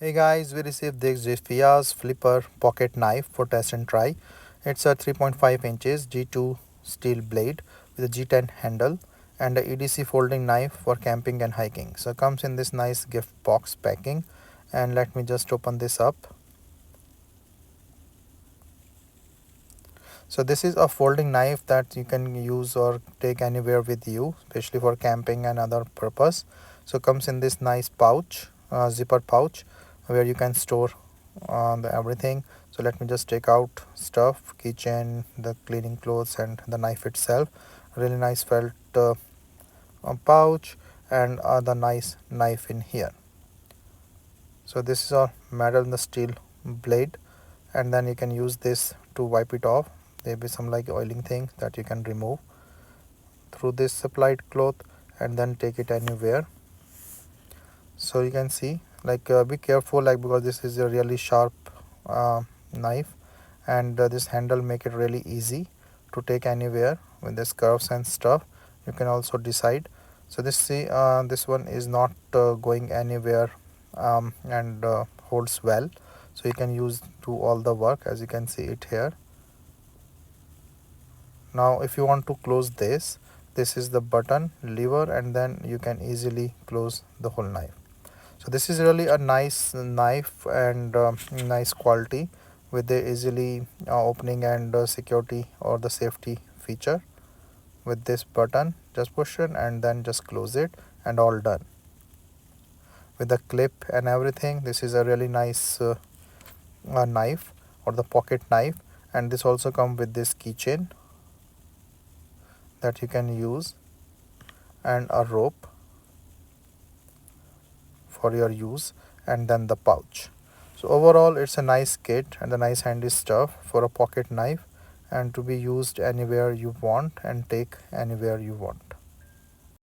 Hey guys, we received this XIPHIAS flipper pocket knife for test and try. It's a 3.5 inches G2 steel blade with a G10 handle and a EDC folding knife for camping and hiking. So it comes in this nice gift box packing, and let me just open this up. So this is a folding knife that you can use or take anywhere with you, especially for camping and other purpose. So it comes in this nice pouch, zipper pouch, where you can store everything. So let me just take out stuff, keychain, the cleaning clothes, and the knife itself. Really nice felt pouch, and the nice knife in here. So this is a metal and the steel blade, and then you can use this to wipe it off. There be some like oiling thing that you can remove through this supplied cloth and then take it anywhere. So you can see, like be careful, like, because this is a really sharp knife, and this handle make it really easy to take anywhere with this curves and stuff. You can also decide. So this one is not going anywhere, and holds well, so you can use to all the work, as you can see it here. Now if you want to close this is the button lever, and then you can easily close the whole knife. So this is really a nice knife, and nice quality, with the easily opening and security or the safety feature. With this button, just push it and then just close it, and all done. With the clip and everything, this is a really nice knife, or the pocket knife. And this also come with this keychain that you can use, and a rope for your use, and then the pouch. So overall it's a nice kit and a nice handy stuff for a pocket knife, and to be used anywhere you want and take anywhere you want.